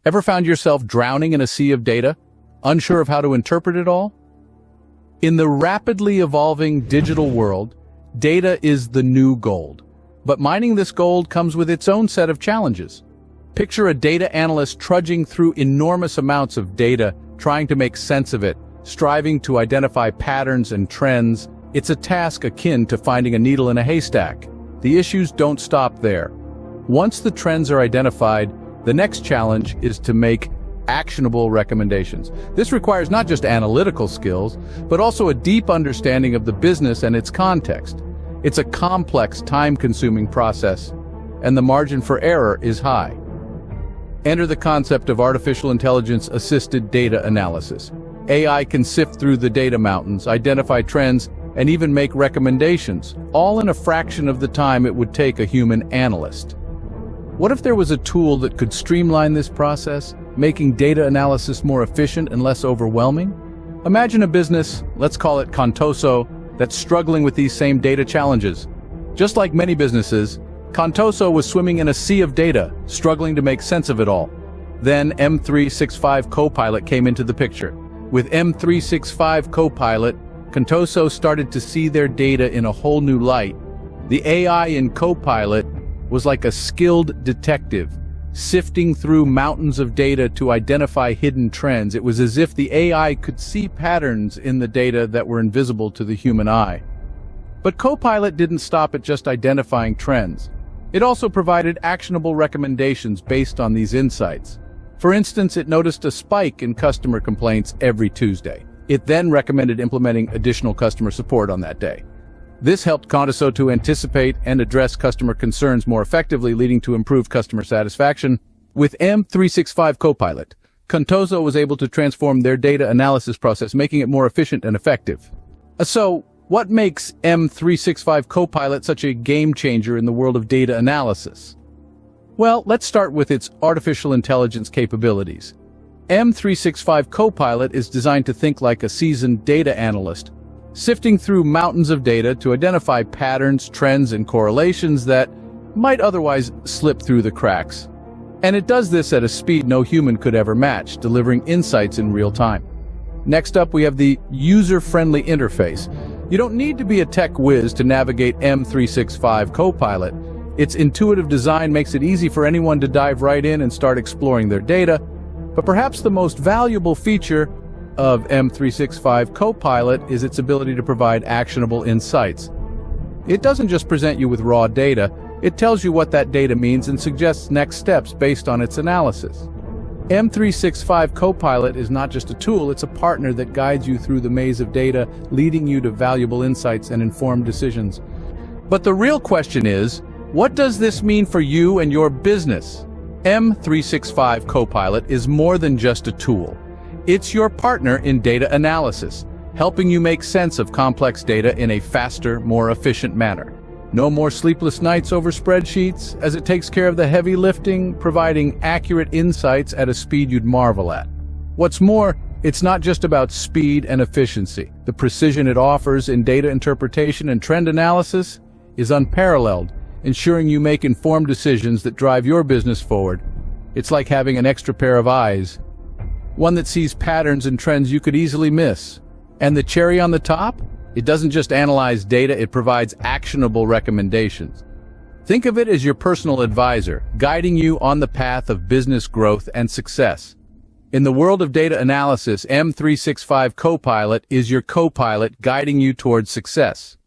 Ever found yourself drowning in a sea of data, unsure of how to interpret it all? In the rapidly evolving digital world, data is the new gold. But mining this gold comes with its own set of challenges. Picture a data analyst trudging through enormous amounts of data, trying to make sense of it, striving to identify patterns and trends. It's a task akin to finding a needle in a haystack. The issues don't stop there. Once the trends are identified, the next challenge is to make actionable recommendations. This requires not just analytical skills, but also a deep understanding of the business and its context. It's a complex, time-consuming process, and the margin for error is high. Enter the concept of artificial intelligence-assisted data analysis. AI can sift through the data mountains, identify trends, and even make recommendations, all in a fraction of the time it would take a human analyst. What if there was a tool that could streamline this process, making data analysis more efficient and less overwhelming? Imagine a business, let's call it Contoso, that's struggling with these same data challenges. Just like many businesses, Contoso was swimming in a sea of data, struggling to make sense of it all. Then M365 Copilot came into the picture. With M365 Copilot, Contoso started to see their data in a whole new light. The AI in Copilot was like a skilled detective, sifting through mountains of data to identify hidden trends. It was as if the AI could see patterns in the data that were invisible to the human eye. But Copilot didn't stop at just identifying trends. It also provided actionable recommendations based on these insights. For instance, it noticed a spike in customer complaints every Tuesday. It then recommended implementing additional customer support on that day. This helped Contoso to anticipate and address customer concerns more effectively, leading to improved customer satisfaction. With M365 Copilot, Contoso was able to transform their data analysis process, making it more efficient and effective. So, what makes M365 Copilot such a game changer in the world of data analysis? Well, let's start with its artificial intelligence capabilities. M365 Copilot is designed to think like a seasoned data analyst, sifting through mountains of data to identify patterns, trends, and correlations that might otherwise slip through the cracks. And it does this at a speed no human could ever match, delivering insights in real time. Next up, we have the user-friendly interface. You don't need to be a tech whiz to navigate M365 Copilot. Its intuitive design makes it easy for anyone to dive right in and start exploring their data. But perhaps the most valuable feature of M365 Copilot is its ability to provide actionable insights. It doesn't just present you with raw data, it tells you what that data means and suggests next steps based on its analysis. M365 Copilot is not just a tool, it's a partner that guides you through the maze of data, leading you to valuable insights and informed decisions. But the real question is, what does this mean for you and your business? M365 Copilot is more than just a tool. It's your partner in data analysis, helping you make sense of complex data in a faster, more efficient manner. No more sleepless nights over spreadsheets, as it takes care of the heavy lifting, providing accurate insights at a speed you'd marvel at. What's more, it's not just about speed and efficiency. The precision it offers in data interpretation and trend analysis is unparalleled, ensuring you make informed decisions that drive your business forward. It's like having an extra pair of eyes, one that sees patterns and trends you could easily miss. And the cherry on the top? It doesn't just analyze data, it provides actionable recommendations. Think of it as your personal advisor, guiding you on the path of business growth and success. In the world of data analysis, M365 Copilot is your co-pilot guiding you towards success.